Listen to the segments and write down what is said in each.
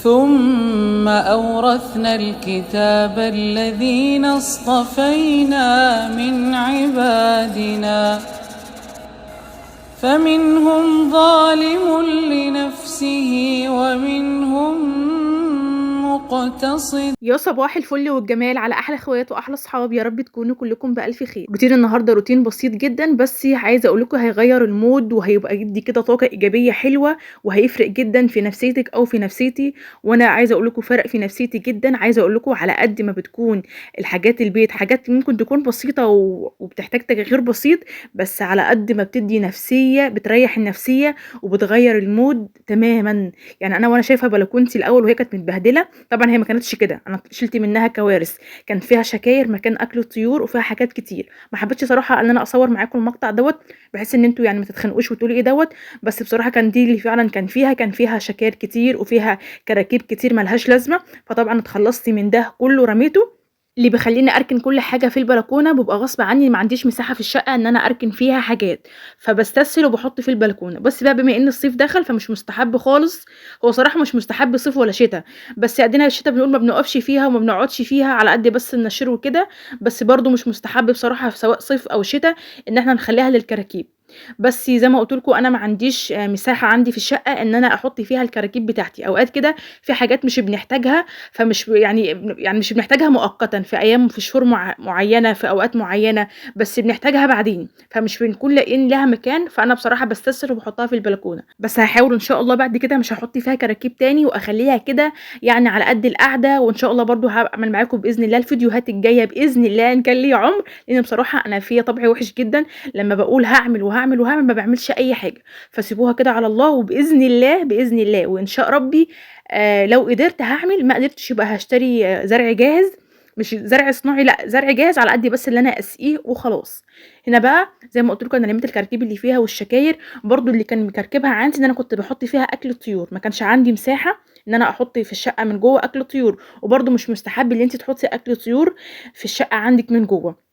ثم أورثنا الكتاب الذين اصطفينا من عبادنا فمنهم ظالم لنفسه ومنهم مقتصد. يا صباح الفل والجمال على احلى اخوات واحلى اصحاب، يا رب تكونوا كلكم بالف خير. روتين النهارده روتين بسيط جدا، بس عايزه اقول لكم هيغير المود وهيبقى يدي كده طاقه ايجابيه حلوه وهيفرق جدا في نفسيتك او في نفسيتي. وانا عايزه اقول لكم فرق في نفسيتي جدا. عايزه اقول لكم على قد ما بتكون الحاجات البيت حاجات ممكن تكون بسيطه وبتحتاج تغيير بسيط، بس على قد ما بتدي نفسيه بتريح النفسيه وبتغير المود تماما. يعني انا وانا شايفه بلكونتي الاول وهي كانت متبهدله، طبعا هي ما كانتش كده، انا شلت منها كوارث، كان فيها شكاير مكان اكل الطيور وفيها حاجات كتير. ما حبيتش صراحه ان انا اصور معاكم المقطع دوت بحيث ان انتوا يعني ما تتخنقوش وتقولوا ايه دوت، بس بصراحه كان دي اللي فعلا كان فيها شكاير كتير وفيها كراكيب كتير ملهاش لازمه. فطبعا اتخلصت من ده كله رميته. اللي بيخليني اركن كل حاجه في البلكونه بيبقى غصب عني، ما عنديش مساحه في الشقه ان انا اركن فيها حاجات، فبستسهل وبحط في البلكونه. بس بقى بما ان الصيف دخل فمش مستحب خالص، هو صراحه مش مستحب صيف ولا شتاء، بس ادينا الشتاء بنقول ما بنقفش فيها وما بنقعدش فيها على قد بس النشر وكده، بس برضو مش مستحب بصراحه سواء صيف او شتاء ان احنا نخليها للكراكيب. بس زي ما قلت لكم انا ما عنديش مساحه عندي في الشقه ان انا احط فيها الكراكيب بتاعتي. اوقات كده في حاجات مش بنحتاجها، فمش يعني مش بنحتاجها مؤقتا في ايام في شهور معينه في اوقات معينه، بس بنحتاجها بعدين فمش بنكون لاقيين لها مكان. فانا بصراحه بستسهل وبحطها في البلكونه، بس هحاول ان شاء الله بعد كده مش هحط فيها كراكيب تاني واخليها كده يعني على قد القعده. وان شاء الله برضو هعمل معاكم باذن الله الفيديوهات الجايه باذن الله ان كان لي عمر، لان بصراحه انا فيا طبع وحش جدا لما بقول هعمل وهعمل وهعمل ما بعملش اي حاجه. فسيبوها كده على الله، وباذن الله باذن الله وان شاء ربي لو قدرت هعمل، ما قدرتش يبقى هشتري زرع جاهز، مش زرع صناعي، لا زرع جاهز على قد بس اللي انا اسقيه وخلاص. هنا بقى زي ما قلت لكم انا لميت الكركيب اللي فيها والشكاير، برضو اللي كان مكركبها عندي ان انا كنت بحط فيها اكل الطيور، ما كانش عندي مساحه ان انا احط في الشقه من جوه اكل طيور، وبرضو مش مستحب ان انت تحطي اكل طيور في الشقه عندك من جوه،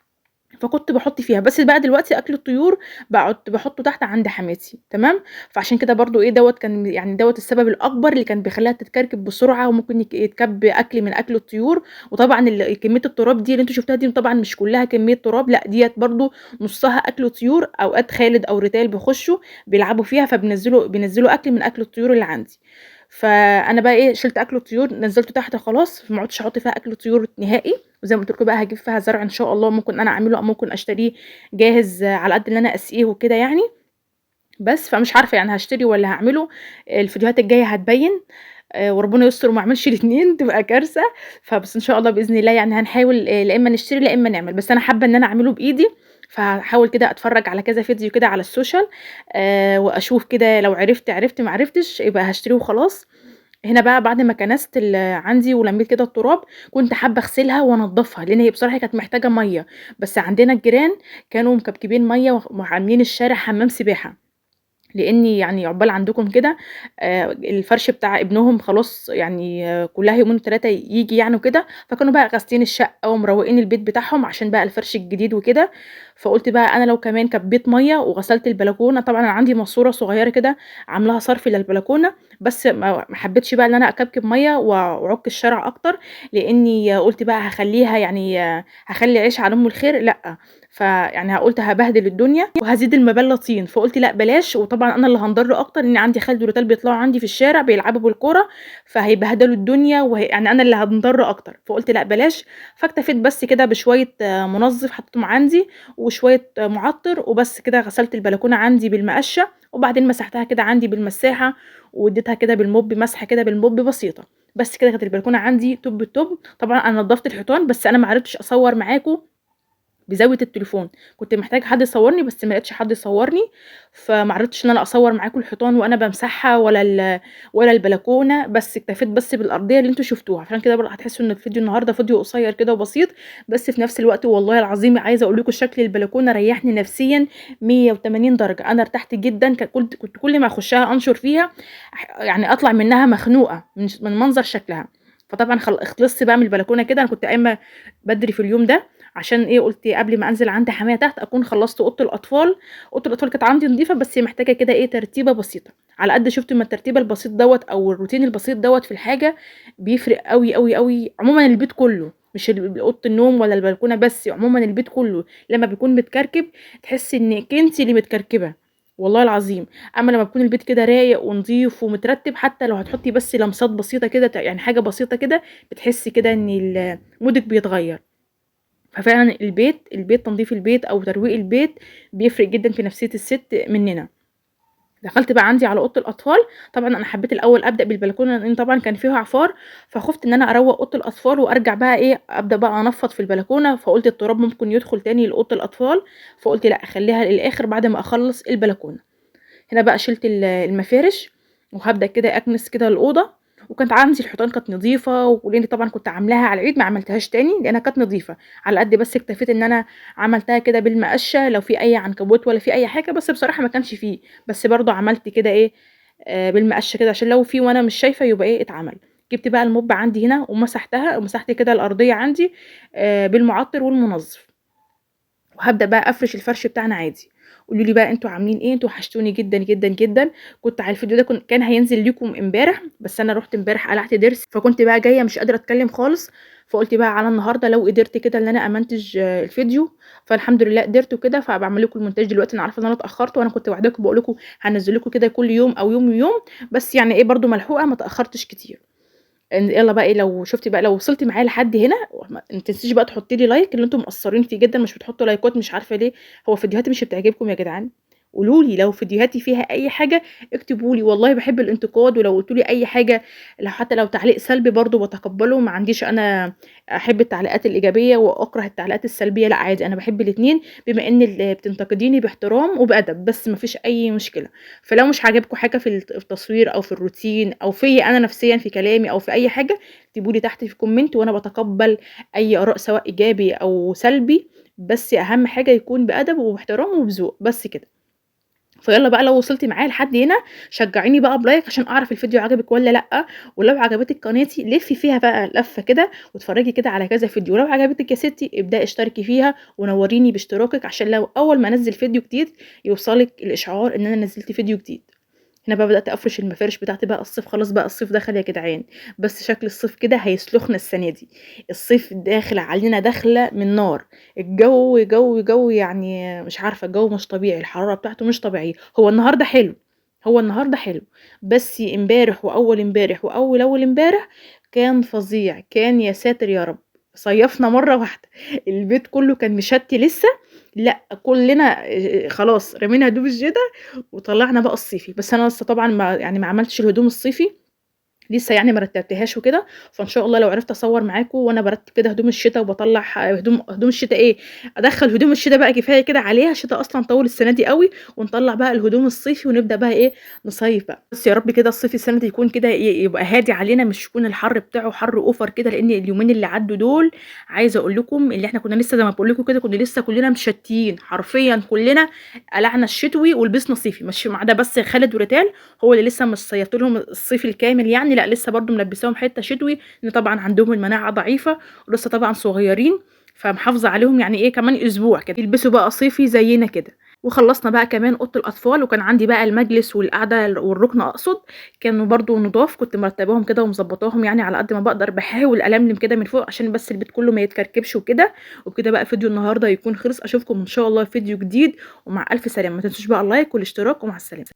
فكنت باحط فيها. بس بقى دلوقتي أكل الطيور باقعد باحطه تحت عند حماتي، تمام. فعشان كده برضه إيه دوّة كان يعني دوّة السبب الأكبر اللي كان بيخلّيها تتكركب بسرعة، وممكن يتكب أكل من أكل الطيور. وطبعًا كمية التراب دي اللي أنتم شُفتوها دي طبعًا مش كلّها كمية تراب، لأ ديّة برضه نُصّها أكل طيور. أوقات خالد أو ريتال بيخشوا بيلعبوا فيها بينزّلوا أكل من أكل الطيور اللي عندي. فأنا بقى إيه شِلت أكل الطيور نزّلته تحت خلاص، ما عُدتش أحط فيها أكل طيور نهائي. وزي ما قُلت لكم بقى هاجيب فيها زرع إن شاء الله، ممكن أنا أعمله أو ممكن أشتريه جاهز على قد اللي أنا أسقيه وكده يعني. بس فمش عارفة يعني هاشتري والّا هاعمله، الفيديوهات الجاية هتبيّن. وربنا يستر وما اعملش الاتنين تبقى كارثة. فبس إن شاء الله بإذن الله يعني هنحاول لا إما نشتري لا إما نعمل، بس أنا حابة إن أنا أعمله بإيدي. فهاحاول كده أتفرّج على كذا فيديو كده على السوشيال وأشوف كده لو عرفت ما عرفتش يبقى هاشتريه وخلاص. هنا بقى بعد ما كنست عندي ولميت كده التراب، كنت حابة أغسلها وأنضّفها، لإن هي بصراحة كانت محتاجة مَيّة، بس عندنا الجيران كانوا مكبكبين مَيّة وعاملين الشارع حمام سباحة. لإني يعني عقبال عندكم كده الفرش بتاع ابنهم خلاص يعني كلّها يومين 3 ييجي يعني وكده، فكانوا بقى غاسلين الشقة ومروّقين البيت بتاعهم عشان بقى الفرش الجديد وكده. فقُلت بقى أنا لو كمان كبّيت مَيّة وغسلت البلكونة، طبعًا أنا عندي ماسورة صغيّرة كده عاملاها صرف للبلكونة، بس ما حبيتش بقى إن أنا أكبكب مَيّة وأعُك الشارع أكتر، لإني قُلت بقى هاخلّيها يعني هاخلّي عيش على أم الخير لأ. فيعني قُلت هابهدل الدنيا وهازيد المَبَلّة طين، فقُلت لأ بلاش. وطبعًا أنا اللي هانضر أكتر لإن عندي خالد وريتال بيطلعوا عندي في الشارع بيلعبوا بالكورة، فهيبهدلوا الدنيا يعني أنا اللي هانضر أكتر، فقُلت لأ بلاش. فاكتفيت بس كده بشوية منظف حطيتهم عندي وشوية مُعطِّر وبس كده، غسلت البلكونة عندي بالمقشة وبعدين مسحتها كده عندي بالمساحة واديتها كده بالموب مسحة كده بالموب بسيطة. بس كده كانت البلكونة عندي توب التوب. طبعًا أنا نضفت الحيطان بس أنا ما عرفتش أصوّر معاكم بزاوية التليفون، كنت محتاجة حد يصورني بس ما لقيتش حد يصورني، فما عرفتش إن أنا أصور معاكم الحيطان وأنا بامسحها ولا البلكونة، بس اكتفيت بس بالأرضية اللي أنتم شفتوها. عشان كده هتحسوا إن الفيديو النهارده فيديو قصير كده وبسيط، بس في نفس الوقت والله العظيم عايزة أقول لكم شكل البلكونة ريحني نفسيًا 180 درجة. أنا ارتحت جدًا، كنت كل ما أخشها أنشر فيها يعني أطلع منها مخنوقة من منظر شكلها. فطبعًا خلصت بقى من البلكونة كده، أنا كنت قايمة بدري في اليوم ده عشان ايه، قلت قبل ما انزل عند حمايه تحت اكون خلصت اوضه الاطفال. اوضه الاطفال كانت عندي نظيفه بس محتاجه كده ايه ترتيبه بسيطه. على قد شفت ما الترتيب البسيط دوت او الروتين البسيط دوت في الحاجه بيفرق قوي قوي قوي. عموما البيت كله، مش اوضه النوم ولا البلكونه بس، عموما البيت كله لما بيكون متكركب تحسي انك انت اللي متكركبه، والله العظيم. اما لما بيكون البيت كده رايق ونظيف ومترتب، حتى لو هتحطي بس لمسات بسيطه كده يعني حاجه بسيطه كده، بتحسي كده ان مودك بيتغير. ففعلا البيت تنظيف البيت او ترويق البيت بيفرق جدا في نفسيه الست مننا. دخلت بقى عندي على اوضه الاطفال. طبعا انا حبيت الاول ابدا بالبلكونه لان طبعا كان فيها عفار، فخفت ان انا اروق اوضه الاطفال وارجع بقى ايه ابدا بقى انفض في البلكونه، فقلت التراب ممكن يدخل تاني لاوضه الاطفال، فقلت لا اخليها للاخر بعد ما اخلص البلكونه. هنا بقى شلت المفارش وهبدا كده اكنس كده الاوضه. وكانت عندي الحيطان كانت نظيفه، ولاني طبعا كنت عاملاها على العيد ما عملتهاش تاني لانها كانت نظيفه. على قد بس اكتفيت ان انا عملتها كده بالمقشه لو في اي عنكبوت ولا في اي حاجه، بس بصراحه ما كانش فيه. بس برضو عملت كده ايه بالمقشه كده عشان لو في وانا مش شايفه يبقى ايه اتعمل. جبت بقى الموب عندي هنا ومسحتها، ومسحت كده الارضيه عندي بالمعطر والمنظف. وهبدأ بقى أفرش الفرش بتاعنا عادي. قولوا لي بقى انتوا عاملين ايه، انتوا وحشتوني جدا جدا جدا. كنت على الفيديو ده كان هينزل لكم امبارح، بس انا رحت امبارح قلعت ضرس، فكنت بقى جايه مش قادره اتكلم خالص. فقلت بقى على النهارده لو قدرت كده ان انا امنتج الفيديو، فالحمد لله قدرت كده، فبعمل لكم المونتاج دلوقتي. انا عارفه ان انا اتاخرت، وانا كنت وعداكم بقول لكم هنزل لكم كده كل يوم او يوم ويوم، بس يعني ايه برضو ملحوقه ما تاخرتش كتير. يلا بقى ايه، لو شفتي بقى لو وصلتي معايا لحد هنا ما تنسيش بقى تحطي لي لايك، اللي انتم مقصرين فيه جدا مش بتحطوا لايكات مش عارفه ليه. هو فيديوهاتي مش بتعجبكم يا جدعان؟ قولوا لي لو فيديوهاتي فيها اي حاجه، اكتبوا لي، والله بحب الانتقاد. ولو قلتوا لي اي حاجه، لو حتى لو تعليق سلبي برضو بتقبله، ما عنديش انا احب التعليقات الايجابيه واكره التعليقات السلبيه، لا عادي انا بحب الاثنين، بما ان اللي بتنتقديني باحترام وبادب بس ما فيش اي مشكله. فلو مش عاجبكم حاجه في التصوير او في الروتين او في انا نفسيا في كلامي او في اي حاجه، اكتبوا لي تحت في كومنت وانا بتقبل اي اراء سواء ايجابي او سلبي، بس اهم حاجه يكون بادب وباحترام وبذوق بس كده. فيلا بقى لو وصلتي معايا لحد هنا شجعيني بقى بلايك عشان اعرف الفيديو عجبك ولا لا. ولو عجبتك قناتي لفي فيها بقى لفه كده واتفرجي كده على كذا فيديو. لو عجبتك يا ستي ابداي اشتركي فيها ونوريني باشتراكك عشان لو اول ما انزل فيديو جديد يوصلك الاشعار ان انا نزلت فيديو جديد. هنا بقى بدأت أفرش المفارش بتاعتي بقى. الصيف خلاص بقى، الصيف دخل يا جدعان، بس شكل الصيف كده هيسلخنا السنة دي. الصيف داخل علينا داخلة من نار. الجو يعني مش عارفة، الجو مش طبيعي، الحرارة بتاعته مش طبيعية. هو النهاردة حلو بس امبارح وأول امبارح وأول امبارح كان فظيع، كان يا ساتر يا رب. صيفنا مرة واحدة، البيت كله كان مشتي لسه. لا كلنا خلاص رمينا هدوم الشتا وطلعنا بقى الصيفي. بس انا لسه طبعا ما عملتش الهدوم الصيفي لسه، يعني ما رتبتهاش وكده. فان شاء الله لو عرفت اصور معاكم وانا برتب كده هدوم الشتاء وبطلع هدوم الشتاء ايه، ادخل هدوم الشتاء بقى كفايه كده عليها، الشتاء اصلا طول السنه دي قوي، ونطلع بقى الهدوم الصيفي ونبدا بقى ايه نصيف بقى. بس يا رب كده الصيف السنه دي يكون كده يبقى هادي علينا، مش يكون الحر بتاعه حر اوفر كده، لان اليومين اللي عدوا دول عايزه اقول لكم اللي احنا كنا لسه زي ما بقول لكم كده كنا لسه كلنا مشتيين حرفيا، كلنا قلعنا الشتوي ولبسنا صيفي، مش ما عدا بس خالد وريتال هو اللي لسه مش صيفت لهم الصيف الكامل يعني، لا لسه برضو ملبساهم حته شتوي، لان طبعا عندهم المناعه ضعيفه ولسه طبعا صغيرين، فمحافظه عليهم يعني ايه كمان اسبوع كده يلبسوا بقى صيفي زينا كده. وخلصنا بقى كمان اوضه الاطفال، وكان عندي بقى المجلس والقعده والركن اقصد كانوا برضو نضاف، كنت مرتباهم كده ومظبطاهم يعني على قد ما بقدر، بحاول الملم كده من فوق عشان بس البيت كله ما يتكركبش وكده. وبكده بقى فيديو النهارده يكون خلص، اشوفكم ان شاء الله في فيديو جديد ومع الف سلامه. ما تنسوش بقى اللايك والاشتراك، ومع السلامه.